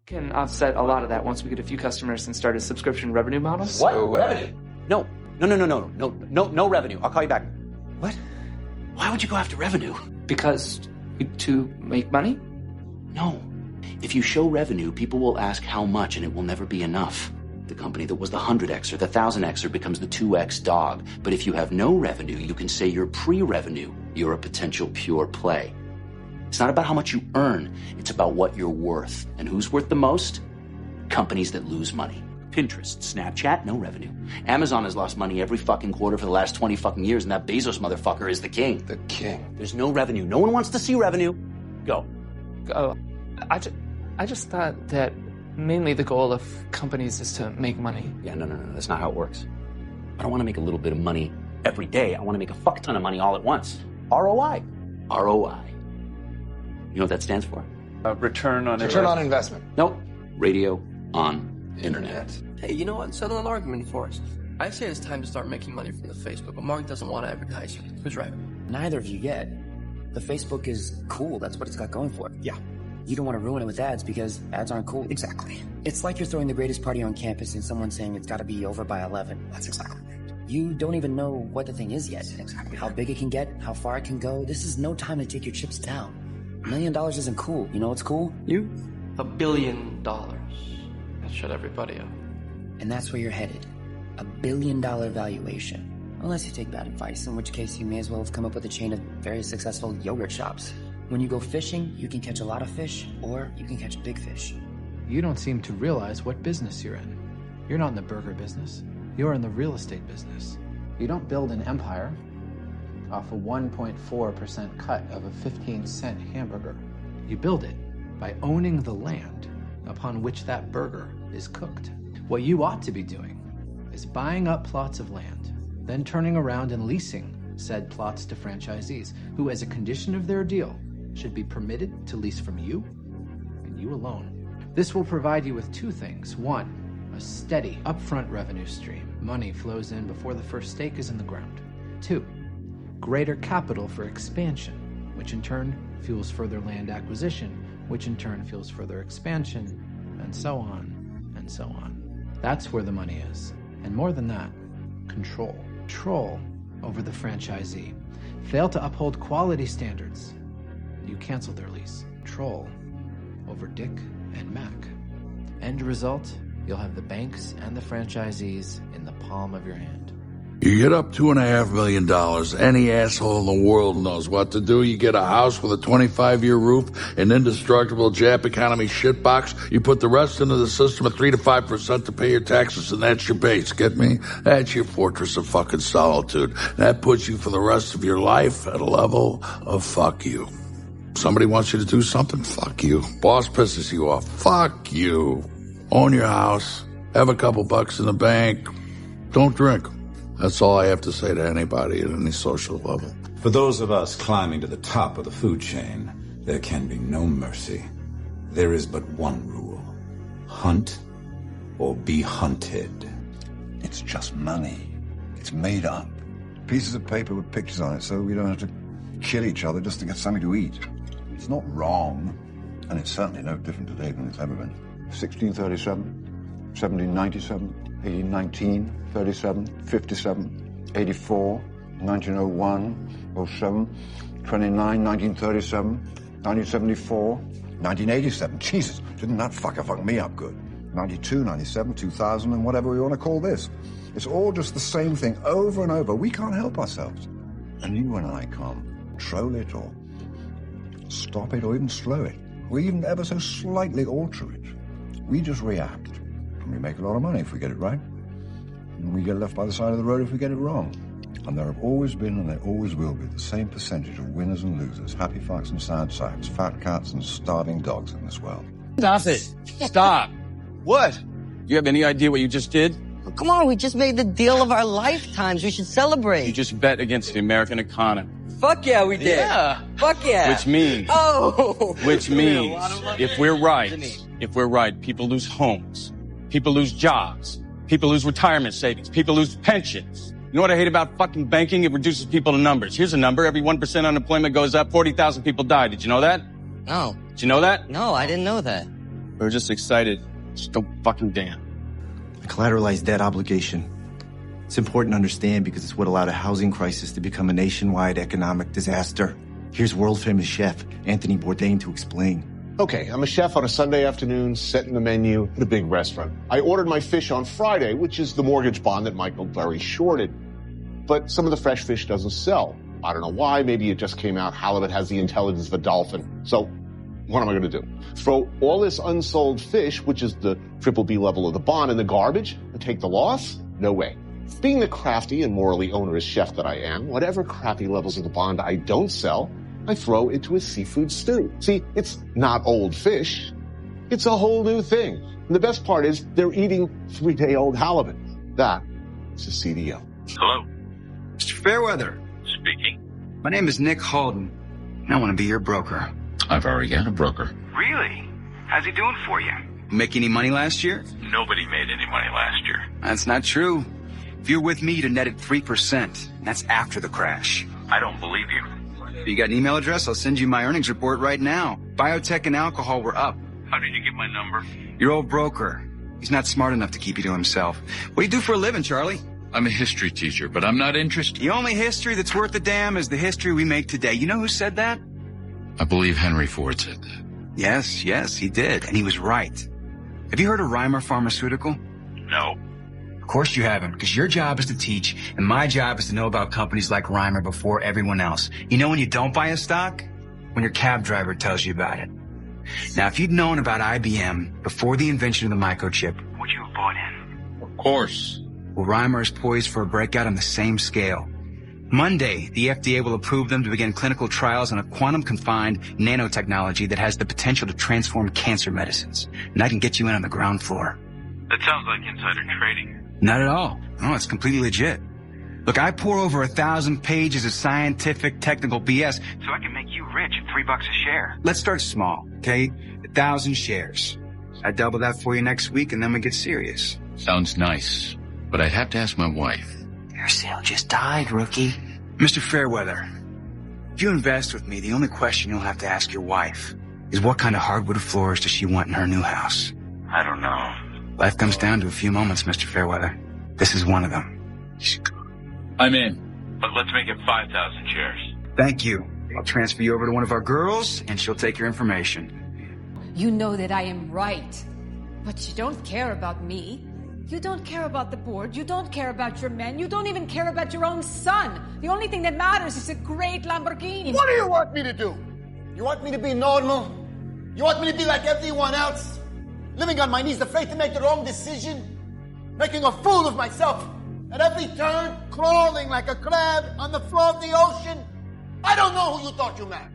Can offset a lot of that once we get a few customers and start a subscription revenue model. What? Revenue? No revenue. I'll call you back. What? Why would you go after revenue? Because to make money? No. If you show revenue, people will ask how much, and it will never be enough. The company that was the 100Xer, the 1000Xer becomes the 2X dog. But if you have no revenue, you can say you're pre-revenue. You're a potential pure play. It's not about how much you earn. It's about what you're worth. And who's worth the most? Companies that lose money. Pinterest, Snapchat, no revenue. Amazon has lost money every fucking quarter for the last 20 fucking years, and that Bezos motherfucker is the king. The king. There's no revenue. No one wants to see revenue. Go. I just thought that mainly the goal of companies is to make money. Yeah, no. That's not how it works. I don't want to make a little bit of money every day. I want to make a fuck ton of money all at once. ROI. ROI. You know what that stands for? Return on investment. Nope. Radio on internet. Hey, you know what? Settle an argument for us. I say it's time to start making money from the Facebook, but Mark doesn't want to advertise you. Who's right? Neither of you yet. The Facebook is cool. That's what it's got going for it. Yeah. You don't want to ruin it with ads because ads aren't cool. Exactly. It's like you're throwing the greatest party on campus and someone saying it's got to be over by 11. That's exactly right. You don't even know what the thing is yet. Exactly. How big it can get, how far it can go. This is no time to take your chips down. $1 million isn't cool. You know what's cool? You? $1 billion. That shut everybody up. And that's where you're headed. $1 billion valuation. Unless you take bad advice, in which case you may as well have come up with a chain of very successful yogurt shops. When you go fishing, you can catch a lot of fish, or you can catch big fish. You don't seem to realize what business you're in. You're not in the burger business. You're in the real estate business. You don't build an empire off a 1.4% cut of a 15-cent hamburger. You build it by owning the land upon which that burger is cooked. What you ought to be doing is buying up plots of land, then turning around and leasing said plots to franchisees, who, as a condition of their deal, should be permitted to lease from you and you alone. This will provide you with two things. One, a steady upfront revenue stream. Money flows in before the first stake is in the ground. Two, greater capital for expansion, which in turn fuels further land acquisition, which in turn fuels further expansion, and so on and so on. That's where the money is. And more than that, control. Control over the franchisee. Fail to uphold quality standards, you cancel their lease. Control over Dick and Mac. End result, you'll have the banks and the franchisees in the palm of your hand. You get up $2.5 million. Any asshole in the world knows what to do. You get a house with a 25-year roof, an indestructible Jap economy shitbox. You put the rest into the system at 3 to 5% to pay your taxes, and that's your base. Get me? That's your fortress of fucking solitude. That puts you for the rest of your life at a level of fuck you. Somebody wants you to do something? Fuck you. Boss pisses you off? Fuck you. Own your house. Have a couple bucks in the bank. Don't drink. That's all I have to say to anybody at any social level. For those of us climbing to the top of the food chain, there can be no mercy. There is but one rule. Hunt or be hunted. It's just money. It's made up. Pieces of paper with pictures on it so we don't have to kill each other just to get something to eat. It's not wrong, and it's certainly no different today than it's ever been. 1637, 1797, 1819, 37, 57, 84, 1901, 07, 29, 1937, 1974, 1987. Jesus, didn't that fuck me up good? 92, 97, 2000, and whatever we want to call this. It's all just the same thing over and over. We can't help ourselves. And you and I can't control it or stop it or even slow it, or even ever so slightly alter it. We just react, and we make a lot of money if we get it right, and we get left by the side of the road if we get it wrong. And there have always been, and there always will be, the same percentage of winners and losers, happy fucks and sad sacks, fat cats and starving dogs in this world. Stop it. Stop. What? You have any idea what you just did? Oh, come on, we just made the deal of our lifetimes. We should celebrate. You just bet against the American economy. Fuck yeah, we did. Yeah. Fuck yeah. Which means, if we're right, people lose homes, people lose jobs, people lose retirement savings, people lose pensions. You know what I hate about fucking banking? It reduces people to numbers. Here's a number. Every 1% unemployment goes up, 40,000 people die. Did you know that? No. Did you know that? No, I didn't know that. We were just excited. Just don't fucking damn. A collateralized debt obligation. It's important to understand because it's what allowed a housing crisis to become a nationwide economic disaster. Here's world-famous chef Anthony Bourdain to explain. Okay, I'm a chef on a Sunday afternoon, setting the menu at a big restaurant. I ordered my fish on Friday, which is the mortgage bond that Michael Burry shorted. But some of the fresh fish doesn't sell. I don't know why. Maybe it just came out halibut has the intelligence of a dolphin. So what am I going to do? Throw all this unsold fish, which is the BBB level of the bond, in the garbage and take the loss? No way. Being the crafty and morally onerous chef that I am, whatever crappy levels of the bond I don't sell, I throw into a seafood stew. See, it's not old fish. It's a whole new thing. And the best part is they're eating 3-day-old halibut. That is a CDO. Hello? Mr. Fairweather. Speaking. My name is Nick Holden, and I want to be your broker. I've already got a broker. Really? How's he doing for you? Make any money last year? Nobody made any money last year. That's not true. If you're with me, you'd have netted 3%, and that's after the crash. I don't believe you. You got an email address? I'll send you my earnings report right now. Biotech and alcohol were up. How did you get my number? Your old broker. He's not smart enough to keep you to himself. What do you do for a living, Charlie? I'm a history teacher, but I'm not interested. The only history that's worth a damn is the history we make today. You know who said that? I believe Henry Ford said that. Yes, he did, and he was right. Have you heard of Reimer Pharmaceutical? No. Of course you haven't, because your job is to teach, and my job is to know about companies like Reimer before everyone else. You know when you don't buy a stock? When your cab driver tells you about it. Now, if you'd known about IBM before the invention of the microchip, would you have bought in? Of course. Well, Reimer is poised for a breakout on the same scale. Monday, the FDA will approve them to begin clinical trials on a quantum-confined nanotechnology that has the potential to transform cancer medicines. And I can get you in on the ground floor. That sounds like insider trading. Not at all. No, it's completely legit. Look, I pour over 1,000 pages of scientific, technical BS so I can make you rich at $3 a share. Let's start small, okay? 1,000 shares. I double that for you next week, and then we get serious. Sounds nice, but I'd have to ask my wife. Your sale just died, rookie. Mr. Fairweather, if you invest with me, the only question you'll have to ask your wife is what kind of hardwood floors does she want in her new house? I don't know. Life comes down to a few moments, Mr. Fairweather. This is one of them. I'm in, but let's make it 5,000 shares. Thank you. I'll transfer you over to one of our girls, and she'll take your information. You know that I am right, but you don't care about me. You don't care about the board. You don't care about your men. You don't even care about your own son. The only thing that matters is a great Lamborghini. What do you want me to do? You want me to be normal? You want me to be like everyone else? Living on my knees, afraid to make the wrong decision? Making a fool of myself? At every turn, crawling like a crab on the floor of the ocean? I don't know who you thought you met.